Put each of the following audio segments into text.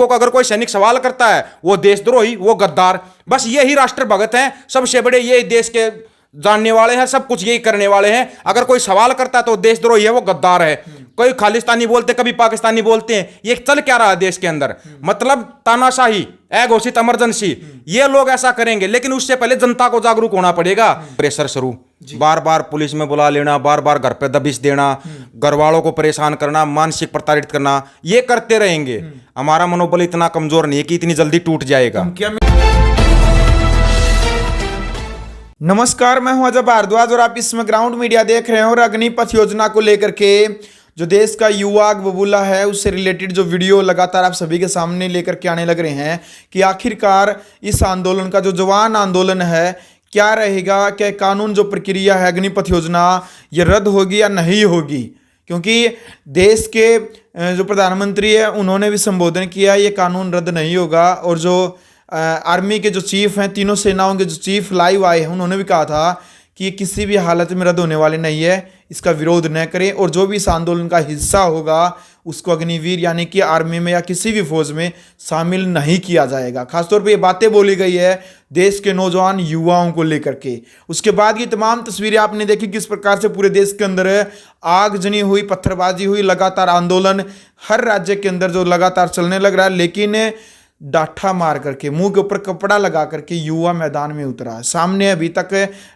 सैनिकों का अगर कोई सैनिक सवाल करता है वो देशद्रोही, वो गद्दार। बस यही राष्ट्रभगत हैं, सबसे बड़े ये देश के जानने वाले हैं, सब कुछ यही करने वाले हैं। अगर कोई सवाल करता है तो देशद्रोही है, वो गद्दार है। कोई खालिस्तानी बोलते, कभी पाकिस्तानी बोलते हैं। ये चल क्या रहा है देश के अंदर? मतलब तानाशाही, अघोषित इमरजेंसी, ये लोग ऐसा करेंगे। लेकिन उससे पहले जनता को जागरूक होना पड़ेगा। प्रेशर शुरू, बार बार पुलिस में बुला लेना, बार बार घर पे दबिश देना, घर वालों को परेशान करना, मानसिक प्रताड़ित करना, ये करते रहेंगे। हमारा मनोबल इतना कमजोर नहीं है कि इतनी जल्दी टूट जाएगा। नमस्कार, मैं हूं अजय भारद्वाज और आप इसमें ग्राउंड मीडिया देख रहे हैं। और अग्निपथ योजना को लेकर के जो देश का युवा बबूला है उससे रिलेटेड जो वीडियो लगातार आप सभी के सामने लेकर के आने लग रहे हैं कि आखिरकार इस आंदोलन का जो जवान आंदोलन है क्या रहेगा, क्या कानून जो प्रक्रिया है अग्निपथ योजना ये रद्द होगी या नहीं होगी। क्योंकि देश के जो प्रधानमंत्री है उन्होंने भी संबोधन किया, ये कानून रद्द नहीं होगा। और जो आर्मी के जो चीफ हैं, तीनों सेनाओं के जो चीफ लाइव आए हैं, उन्होंने भी कहा था कि ये किसी भी हालत में रद्द होने वाले नहीं है, इसका विरोध न करें। और जो भी इस आंदोलन का हिस्सा होगा उसको अग्निवीर यानी कि आर्मी में या किसी भी फौज में शामिल नहीं किया जाएगा। खासतौर पे ये बातें बोली गई है देश के नौजवान युवाओं को लेकर के। उसके बाद की तमाम तस्वीरें आपने देखी किस प्रकार से पूरे देश के अंदर आग जनी हुई, पत्थरबाजी हुई, लगातार आंदोलन हर राज्य के अंदर जो लगातार चलने लग रहा है। लेकिन डाठा मार करके, मुंह के ऊपर कपड़ा लगा करके युवा मैदान में उतरा है। सामने अभी तक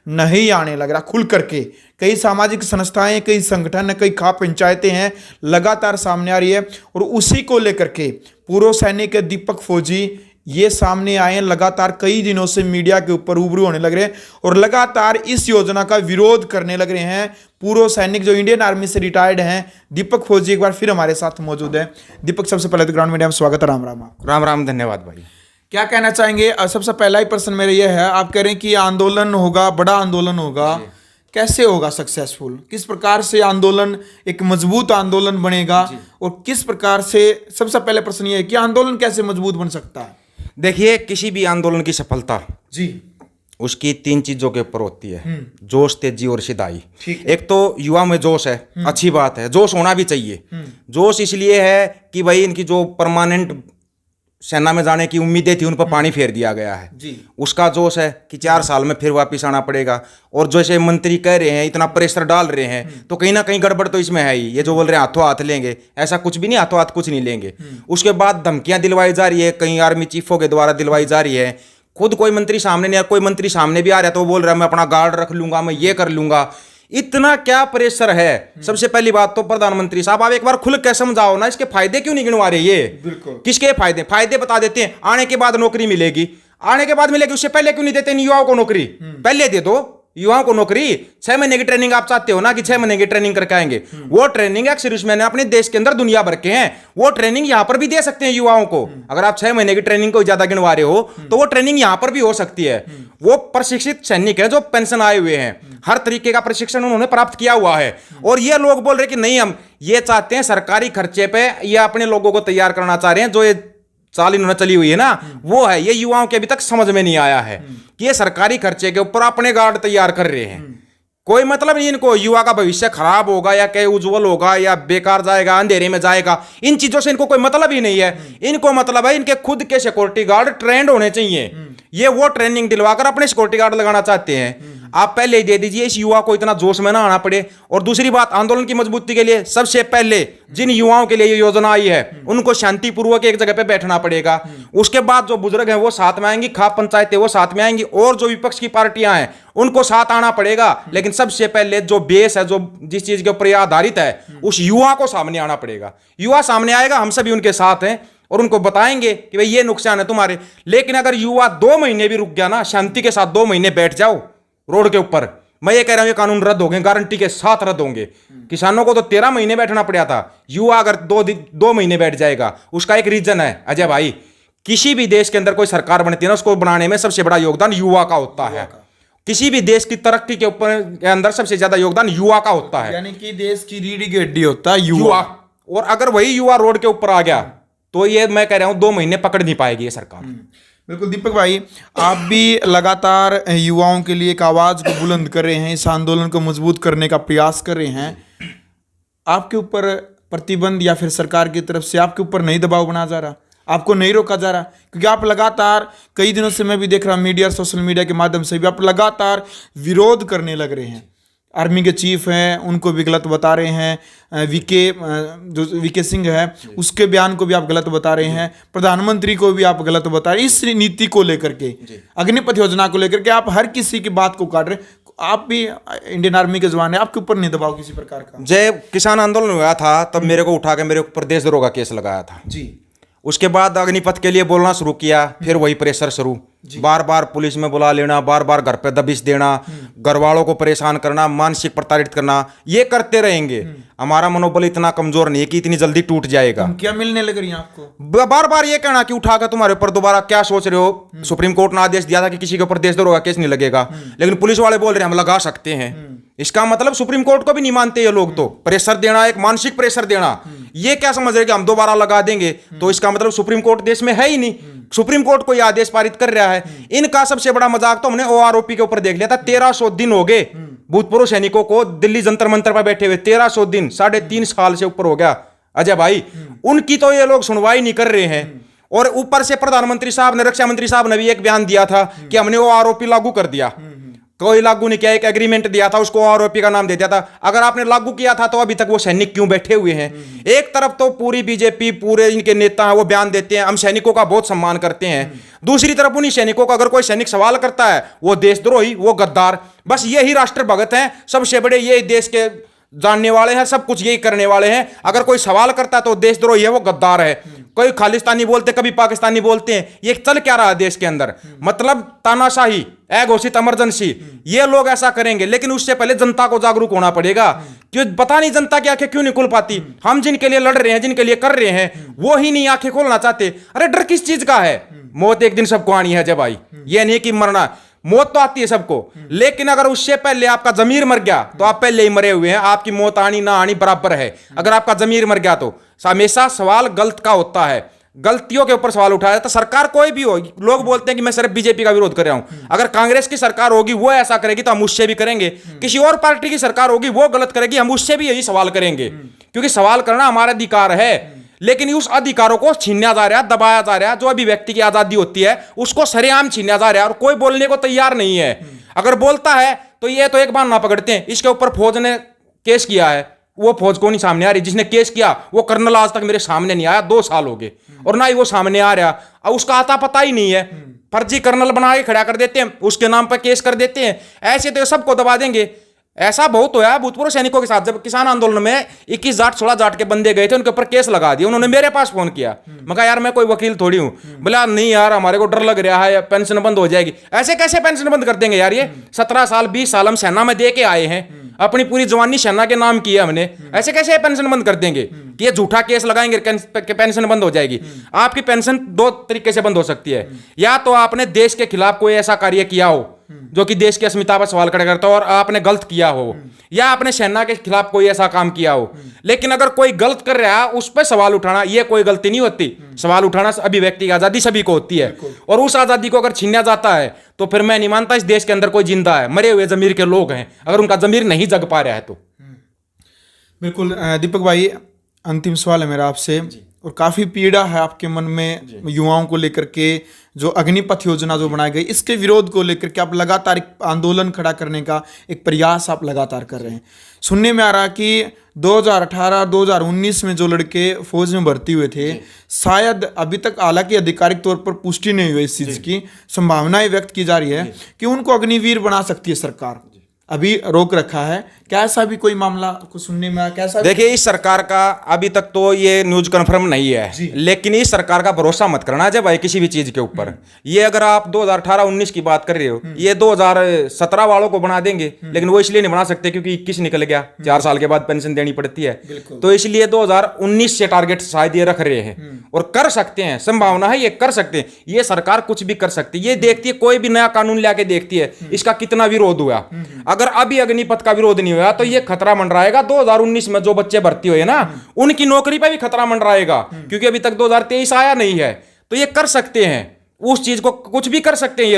नहीं आने लग रहा खुल करके। कई सामाजिक संस्थाएं, कई संगठन, कई खाप पंचायतें हैं लगातार सामने आ रही है। और उसी को लेकर के पूर्व सैनिक दीपक फौजी ये सामने आए हैं, लगातार कई दिनों से मीडिया के ऊपर रूबरू होने लग रहे हैं और लगातार इस योजना का विरोध करने लग रहे हैं। पूर्व सैनिक जो इंडियन आर्मी से रिटायर्ड हैं दीपक फौजी एक बार फिर हमारे साथ मौजूद है। दीपक, सबसे पहले तो ग्राउंड मीडिया में स्वागत है। राम राम। राम राम, धन्यवाद भाई। क्या कहना चाहेंगे? सबसे पहला ही प्रश्न मेरा ये है, आप कह रहे हैं कि आंदोलन होगा, बड़ा आंदोलन होगा, कैसे होगा सक्सेसफुल? किस प्रकार से आंदोलन एक मजबूत आंदोलन बनेगा और किस प्रकार से, सबसे पहले प्रश्न ये है कि आंदोलन कैसे मजबूत बन सकता है? देखिए, किसी भी आंदोलन की सफलता उसकी तीन चीजों के ऊपर होती है, जोश, तेजी और सिधाई। एक तो युवा में जोश है, अच्छी बात है, जोश होना भी चाहिए। जोश इसलिए है कि भाई इनकी जो परमानेंट सेना में जाने की उम्मीदें थी उन पर पानी फेर दिया गया है जी। उसका जोश है कि 4 साल में फिर वापस आना पड़ेगा। और जैसे मंत्री कह रहे हैं, इतना प्रेशर डाल रहे हैं, तो कहीं ना कहीं गड़बड़ तो इसमें है ही। ये जो बोल रहे हैं हाथों हाथ लेंगे, ऐसा कुछ भी नहीं, हाथों हाथ कुछ नहीं लेंगे। उसके बाद धमकियां दिलवाई जा रही है, कई आर्मी चीफों के द्वारा दिलवाई जा रही है। खुद कोई मंत्री सामने नहीं, कोई मंत्री सामने भी आ रहा है तो वो बोल रहा है मैं अपना गार्ड रख लूंगा, मैं ये कर लूंगा। इतना क्या प्रेशर है? सबसे पहली बात तो प्रधानमंत्री साहब आप एक बार खुल के समझाओ ना, इसके फायदे क्यों नहीं गिनवा रहे? ये किसके फायदे बता देते हैं। आने के बाद नौकरी मिलेगी, आने के बाद मिलेगी, उससे पहले क्यों नहीं देते युवाओं को नौकरी? पहले दे दो युवाओं को नौकरी। 6 महीने की ट्रेनिंग आप चाहते हो ना कि 6 महीने की ट्रेनिंग करके आएंगे, वो ट्रेनिंग एक्स मैंने अपने देश के अंदर दुनिया भर के हैं, वो ट्रेनिंग यहां पर भी दे सकते हैं युवाओं को। अगर आप 6 महीने की ट्रेनिंग को ज्यादा गिनवा रहे हो तो वो ट्रेनिंग यहां पर भी हो सकती है। वो प्रशिक्षित सैनिक है जो पेंशन आए हुए हैं, हर तरीके का प्रशिक्षण उन्होंने प्राप्त किया हुआ है। और ये लोग बोल रहे कि नहीं, हम ये चाहते हैं सरकारी खर्चे पे ये अपने लोगों को तैयार करना चाह रहे हैं। जो ये चाल इन्होंने चली हुई है ना, वो है ये युवाओं के अभी तक समझ में नहीं आया है कि ये सरकारी खर्चे के ऊपर अपने गार्ड तैयार कर रहे हैं। कोई मतलब नहीं इनको युवा का भविष्य खराब होगा या कहीं उज्जवल होगा या बेकार जाएगा, अंधेरे में जाएगा, इन चीजों से इनको कोई मतलब ही नहीं है। इनको मतलब है इनके खुद के सिक्योरिटी गार्ड ट्रेंड होने चाहिए। ये वो ट्रेनिंग दिलवाकर अपने सिक्योरिटी गार्ड लगाना चाहते हैं। आप पहले ही दे दीजिए, इस युवा को इतना जोश में ना आना पड़े। और दूसरी बात, आंदोलन की मजबूती के लिए सबसे पहले जिन युवाओं के लिए ये योजना आई है उनको शांतिपूर्वक एक जगह पे बैठना पड़ेगा। उसके बाद जो बुजुर्ग हैं वो साथ में आएंगी, खाप पंचायतें वो साथ में आएंगी, और जो विपक्ष की पार्टियां हैं उनको साथ आना पड़ेगा। लेकिन सबसे पहले जो बेस है, जो जिस चीज के ऊपर आधारित है, उस युवा को सामने आना पड़ेगा। युवा सामने आएगा, हम सभी उनके साथ हैं और उनको बताएंगे कि भाई ये नुकसान है तुम्हारे। लेकिन अगर युवा 2 महीने भी रुक गया ना, शांति के साथ 2 महीने बैठ जाओ रोड के ऊपर, मैं ये कह रहा हूं ये कानून रद्द होंगे, गारंटी के साथ रद्द होंगे। किसानों को तो 13 महीने बैठना पड़ा था, युवा अगर 2 महीने बैठ जाएगा, उसका एक रीजन है अजय भाई, किसी भी देश के अंदर कोई सरकार बनती है ना, उसको बनाने में सबसे बड़ा योगदान युवा का होता है। किसी भी देश की तरक्की के ऊपर के अंदर सबसे ज्यादा योगदान युवा का होता है, यानी कि देश की रीढ़ की हड्डी होता है युवा। और अगर वही युवा रोड के ऊपर आ गया तो ये मैं कह रहा हूं 2 महीने पकड़ नहीं पाएगी ये सरकार। बिल्कुल दीपक भाई, आप भी लगातार युवाओं के लिए एक आवाज को बुलंद कर रहे हैं, इस आंदोलन को मजबूत करने का प्रयास कर रहे हैं। आपके ऊपर प्रतिबंध या फिर सरकार की तरफ से आपके ऊपर नहीं दबाव बनाया जा रहा? आपको नहीं रोका जा रहा, क्योंकि आप लगातार कई दिनों से मैं भी देख रहा हूँ मीडिया, सोशल मीडिया के माध्यम से भी आप लगातार विरोध करने लग रहे हैं। आर्मी के चीफ हैं उनको भी गलत बता रहे हैं, जो वीके सिंह है उसके बयान को भी आप गलत बता रहे हैं, प्रधानमंत्री को भी आप गलत बता रहे हैं। इस नीति को लेकर के, अग्निपथ योजना को लेकर के आप हर किसी की बात को काट रहे हैं। आप भी इंडियन आर्मी के जवान है, आपके ऊपर नहीं दबाव किसी प्रकार का? जब किसान आंदोलन हुआ था तब मेरे को उठा के मेरे ऊपर देशद्रोह का केस लगाया था जी। उसके बाद अग्निपथ के लिए बोलना शुरू किया, फिर वही प्रेशर शुरू, बार बार पुलिस में बुला लेना, बार बार घर पे दबिश देना, घर वालों को परेशान करना, मानसिक प्रताड़ित करना, ये करते रहेंगे। हमारा मनोबल इतना कमजोर नहीं है कि इतनी जल्दी टूट जाएगा। क्या मिलने लग रही है आपको? बार बार ये कहना कि उठाकर तुम्हारे ऊपर दोबारा क्या सोच रहे हो, सुप्रीम कोर्ट ने आदेश दिया था कि किसी के ऊपर देशद्रोह का केस नहीं लगेगा, लेकिन पुलिस वाले बोल रहे हैं हम लगा सकते हैं। इसका मतलब सुप्रीम कोर्ट को भी नहीं मानते ये लोग। तो प्रेशर देना, एक मानसिक प्रेशर देना, ये क्या समझ रहे कि हम दोबारा लगा देंगे, तो इसका मतलब सुप्रीम कोर्ट देश में है ही नहीं। सुप्रीम कोर्ट को यह आदेश पारित कर रहा है। इनका सबसे बड़ा मजाक तो हमने ओआरओपी के ऊपर देख लिया था। 1300 दिन हो गए भूतपूर्व सैनिकों को दिल्ली जंतर मंतर पर बैठे हुए, 1300 दिन, 3.5 साल से ऊपर हो गया अजय भाई। उनकी तो ये लोग सुनवाई नहीं कर रहे हैं। और ऊपर से प्रधानमंत्री साहब ने, रक्षा मंत्री साहब ने भी एक बयान दिया था कि हमने ओआरओपी लागू कर दिया। कोई लागू नहीं किया, एक एग्रीमेंट दिया था, उसको ओआरओपी का नाम दे दिया था। अगर आपने लागू किया था तो अभी तक वो सैनिक क्यों बैठे हुए हैं? एक तरफ तो पूरी बीजेपी, पूरे इनके नेता हैं वो बयान देते हैं हम सैनिकों का बहुत सम्मान करते हैं, दूसरी तरफ उन्हीं सैनिकों का अगर कोई सैनिक सवाल करता है वो देशद्रोही, वो गद्दार। बस यही राष्ट्रभगत हैं, सबसे बड़े यही देश के जानने वाले हैं, सब कुछ यही करने वाले हैं। अगर कोई सवाल करता है तो देशद्रोही है, वो गद्दार है। कोई खालिस्तानी बोलते, कभी पाकिस्तानी बोलते हैं। ये चल क्या रहा है देश के अंदर? मतलब तानाशाही, अघोषित इमरजेंसी, ये लोग ऐसा करेंगे। लेकिन उससे पहले जनता को जागरूक होना पड़ेगा। क्यों पता नहीं जनता की आंखें क्यों नहीं खुल पाती? हम जिनके लिए लड़ रहे हैं, जिनके लिए कर रहे हैं, वो ही नहीं आंखें खोलना चाहते। अरे डर किस चीज का है? मौत एक दिन सबको आनी है जब भाई, ये नहीं कि मरना, मौत तो आती है सबको, लेकिन अगर उससे पहले आपका जमीर मर गया तो आप पहले ही मरे हुए हैं। आपकी मौत आनी ना आनी बराबर है। अगर आपका जमीर मर गया तो हमेशा सवाल गलत का होता है, गलतियों के ऊपर सवाल उठाया जाता। सरकार कोई भी हो, लोग बोलते हैं कि मैं सिर्फ बीजेपी का विरोध कर रहा हूं। अगर कांग्रेस की सरकार होगी वो ऐसा करेगी तो हम उससे भी करेंगे। किसी और पार्टी की सरकार होगी वो गलत करेगी, हम उससे भी यही सवाल करेंगे, क्योंकि सवाल करना हमारा अधिकार है। लेकिन उस अधिकारों को छीना जा रहा है, दबाया जा रहा है। जो अभिव्यक्ति की आजादी होती है उसको सरेआम छीना जा रहा है और कोई बोलने को तैयार नहीं है। अगर बोलता है तो ये तो एक बहाना पकड़ते हैं, इसके ऊपर फौज ने केस किया है, वो फौज को नहीं सामने आ रही। जिसने केस किया वो कर्नल आज तक मेरे सामने नहीं आया, 2 साल हो गए, और ना ही वो सामने आ रहा। अब उसका आता पता ही नहीं है, फर्जी कर्नल बना के खड़ा कर देते हैं, उसके नाम पर केस कर देते हैं। ऐसे तो सबको दबा देंगे। ऐसा बहुत होया भूतपूर्व सैनिकों के साथ। जब किसान आंदोलन में 21 जाट 16 जाट के बंदे गए थे, उनके ऊपर केस लगा दिया। उन्होंने मेरे पास फोन किया, मैं कहा यार मैं कोई वकील थोड़ी हूं। बोला नहीं यार हमारे को डर लग रहा है, पेंशन बंद हो जाएगी। ऐसे कैसे पेंशन बंद कर देंगे यार? ये 17 साल 20 साल हम सेना में दे के आए हैं, अपनी पूरी जवानी सेना के नाम की है हमने। ऐसे कैसे पेंशन बंद कर देंगे कि ये झूठा केस लगाएंगे कि पेंशन बंद हो जाएगी? आपकी पेंशन 2 तरीके से बंद हो सकती है। या तो आपने देश के खिलाफ कोई ऐसा कार्य किया हो जो कि देश की अस्मिता पर सवाल खड़ा करता हो और आपने गलत किया हो, या आपने सेना के खिलाफ कोई ऐसा काम किया हो। लेकिन अगर कोई गलत कर रहा है उस पर सवाल उठाना ये कोई गलती नहीं होती। सवाल उठाना अभिव्यक्ति की आजादी सभी को होती है, और उस आजादी को अगर छीना जाता है तो फिर मैं नहीं मानता इस देश के अंदर कोई जिंदा है। मरे हुए जमीर के लोग हैं, अगर उनका जमीर नहीं जग पा रहा है तो। बिल्कुल दीपक भाई, अंतिम सवाल है मेरा आपसे, और काफ़ी पीड़ा है आपके मन में युवाओं को लेकर के। जो अग्निपथ योजना जो बनाई गई, इसके विरोध को लेकर के आप लगातार एक आंदोलन खड़ा करने का एक प्रयास आप लगातार कर रहे हैं। सुनने में आ रहा कि 2018 2019 में जो लड़के फौज में भर्ती हुए थे, शायद अभी तक हालांकि आधिकारिक तौर पर पुष्टि नहीं हुई इस चीज़ की, संभावनाएं व्यक्त की जा रही है कि उनको अग्निवीर बना सकती है सरकार। अभी रोक रखा है, क्या ऐसा भी कोई मामला को सुनने में आया? कैसा? देखिए इस सरकार का अभी तक तो ये न्यूज कंफर्म नहीं है, लेकिन इस सरकार का भरोसा मत करना जब भाई किसी भी चीज के ऊपर। ये अगर आप 2018-19 की बात कर रहे हो, ये 2017 वालों को बना देंगे, लेकिन वो इसलिए नहीं बना सकते क्योंकि 21 निकल गया, 4 साल के बाद पेंशन देनी पड़ती है। तो इसलिए 2019 से टारगेट शायद ये रख रहे हैं, और कर सकते हैं, संभावना है ये कर सकते हैं। ये सरकार कुछ भी कर सकती है। ये देखती है, कोई भी नया कानून लाके देखती है इसका कितना विरोध हुआ। अगर अभी अग्निपथ का विरोध नहीं हुआ तो ये खतरा मंडराएगा 2019 में जो बच्चे भर्ती हुए ना, उनकी नौकरी पे भी खतरा मंडराएगा, क्योंकि अभी तक 2023 आया नहीं है। तो ये कर सकते हैं, उस चीज को कुछ भी कर सकते हैं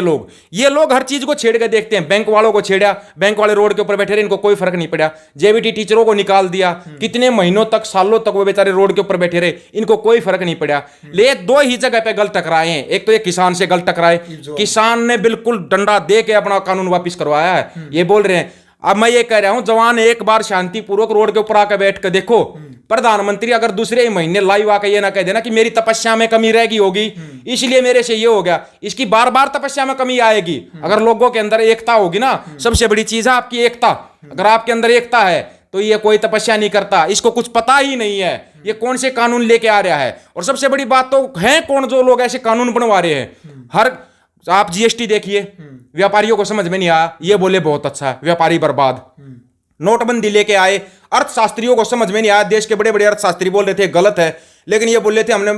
ये लोग हर चीज को छेड़ के देखते हैं। बैंक वालों को छेड़ा, बैंक वाले रोड के ऊपर बैठे रहे, इनको कोई फर्क नहीं पड़ा। जेबीटी टीचरों को निकाल दिया, कितने महीनों तक, सालों तक वो बेचारे रोड के ऊपर बैठे रहे, इनको कोई फर्क नहीं पड़ा। ले दो ही जगह पे गल टकराए हैं, एक तो ये किसान से गल टकराए, किसान ने बिल्कुल डंडा दे के अपना कानून वापिस करवाया है। ये बोल रहे हैं, अब मैं ये कह रहा हूं, जवान एक बार शांतिपूर्वक रोड के ऊपर आकर बैठ कर देखो। प्रधानमंत्री अगर दूसरे ही महीने लाइव आकर ये ना कह देना कि मेरी तपस्या में कमी रहेगी होगी, इसलिए मेरे से ये हो गया, इसकी बार बार तपस्या में कमी आएगी। अगर लोगों के अंदर एकता होगी ना, सबसे बड़ी चीज है आपकी एकता। अगर आपके अंदर एकता है तो ये कोई तपस्या नहीं करता, इसको कुछ पता ही नहीं है ये कौन से कानून लेके आ रहा है। और सबसे बड़ी बात तो है कौन जो लोग ऐसे कानून बनवा रहे हैं। हर आप जीएसटी देखिए, व्यापारियों को समझ में नहीं आया, ये बोले बहुत अच्छा है, व्यापारी बर्बाद। नोटबंदी लेके आए, अर्थशास्त्रियों को समझ में नहीं आया, देश के बड़े बड़े अर्थशास्त्री बोल रहे थे गलत है, लेकिन ये बोल रहे थे हमने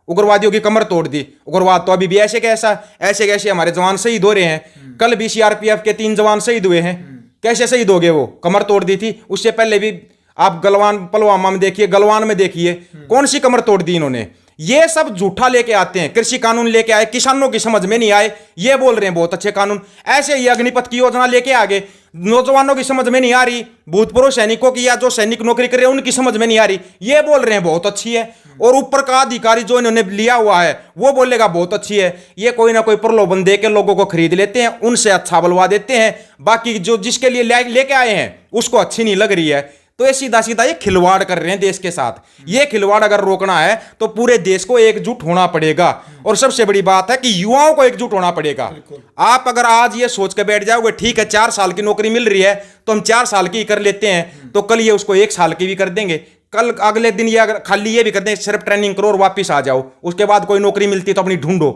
उग्रवादियों की कमर तोड़ दी। उग्रवाद तो अभी भी ऐसे कैसा, ऐसे कैसे हमारे जवान शहीद हो रहे हैं। कल भी सीआरपीएफ के 3 जवान शहीद हुए हैं। कैसे शहीद हो गए? वो कमर तोड़ दी थी। उससे पहले भी आप गलवान, पुलवामा में देखिए, गलवान में देखिए, कौन सी कमर तोड़ दी इन्होंने। ये सब झूठा लेके आते हैं। कृषि कानून लेके आए, किसानों की समझ में नहीं आए, ये बोल रहे हैं बहुत अच्छे कानून। ऐसे ही अग्निपथ की योजना लेके आगे, नौजवानों की समझ में नहीं आ रही, भूतपूर्व सैनिकों की या जो सैनिक नौकरी कर रहे हैं उनकी समझ में नहीं आ रही, ये बोल रहे हैं बहुत अच्छी है। और ऊपर का अधिकारी जो इन्होंने लिया हुआ है वो बोलेगा बहुत अच्छी है। ये कोई ना कोई प्रलोभन दे के लोगों को खरीद लेते हैं, उनसे अच्छा बुलवा देते हैं, बाकी जो जिसके लिए लेके आए हैं उसको अच्छी नहीं लग रही है। तो ये सीधा सीधा ये खिलवाड़ कर रहे हैं देश के साथ। ये खिलवाड़ अगर रोकना है तो पूरे देश को एकजुट होना पड़ेगा। और सबसे बड़ी बात है कि युवाओं को एकजुट होना पड़ेगा। आप अगर आज ये सोच के बैठ जाओगे ठीक है 4 साल की नौकरी मिल रही है तो हम 4 साल की कर लेते हैं, तो कल ये उसको 1 साल की भी कर देंगे, कल अगले दिन ये अगर खाली ये भी कर देंगे सिर्फ ट्रेनिंग करो और वापिस आ जाओ, उसके बाद कोई नौकरी मिलती तो अपनी ढूंढो।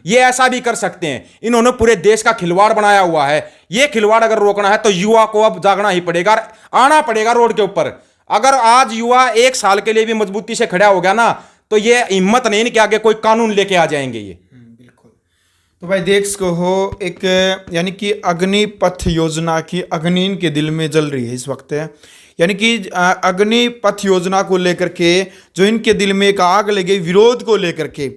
ये ऐसा भी कर सकते हैं। इन्होंने पूरे देश का खिलवाड़ बनाया हुआ है। ये खिलवाड़ अगर रोकना है तो युवा को अब जागना ही पड़ेगा, आना पड़ेगा रोड के ऊपर। अगर आज युवा 1 साल के लिए भी मजबूती से खड़ा हो गया ना तो ये हिम्मत नहीं कि आगे कोई कानून लेके आ जाएंगे ये। बिल्कुल। तो भाई देख सको हो, एक यानी कि अग्निपथ योजना की अग्नि के दिल में जल रही है इस वक्त, यानी कि अग्निपथ योजना को लेकर के जो इनके दिल में एक आग लगे, विरोध को लेकर के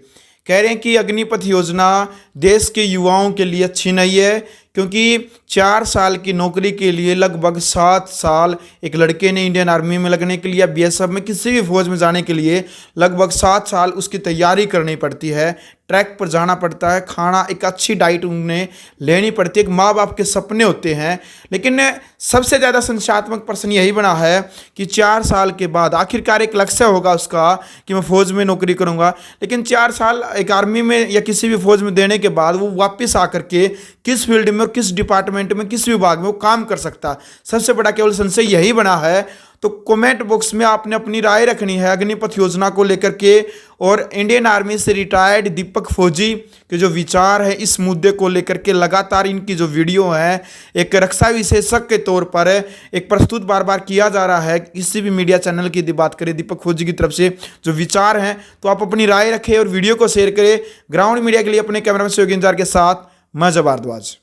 कह रहे हैं कि अग्निपथ योजना देश के युवाओं के लिए अच्छी नहीं है, क्योंकि 4 साल की नौकरी के लिए लगभग 7 साल एक लड़के ने इंडियन आर्मी में लगने के लिए, बीएसएफ में किसी भी फौज में जाने के लिए लगभग 7 साल उसकी तैयारी करनी पड़ती है, ट्रैक पर जाना पड़ता है, खाना एक अच्छी डाइट उन्हें लेनी पड़ती है, एक माँ बाप के सपने होते हैं। लेकिन सबसे ज़्यादा संशयात्मक प्रश्न यही बना है कि 4 साल के बाद आखिरकार एक लक्ष्य होगा उसका कि मैं फ़ौज में नौकरी करूँगा, लेकिन 4 साल एक आर्मी में या किसी भी फौज में देने के बाद वो वापस आकर के किस फील्ड में और किस डिपार्टमेंट में, किस विभाग में वो काम कर सकता। सबसे बड़ा केवल संशय यही बना है। तो कमेंट बॉक्स में आपने अपनी राय रखनी है अग्निपथ योजना को लेकर के। और इंडियन आर्मी से रिटायर्ड दीपक फौजी के जो विचार है इस मुद्दे को लेकर के, लगातार इनकी जो वीडियो है एक रक्षा विशेषज्ञ के तौर पर एक प्रस्तुत बार बार किया जा रहा है। किसी भी मीडिया चैनल की बात करें, दीपक फौजी की तरफ से जो विचार हैं, तो आप अपनी राय रखें और वीडियो को शेयर करें। ग्राउंड मीडिया के लिए अपने कैमरामैन सहयोगी इंतजार के साथ मैं जब भारद्वाज।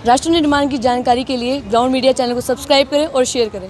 राष्ट्र निर्माण की जानकारी के लिए ग्राउंड मीडिया चैनल को सब्सक्राइब करें और शेयर करें।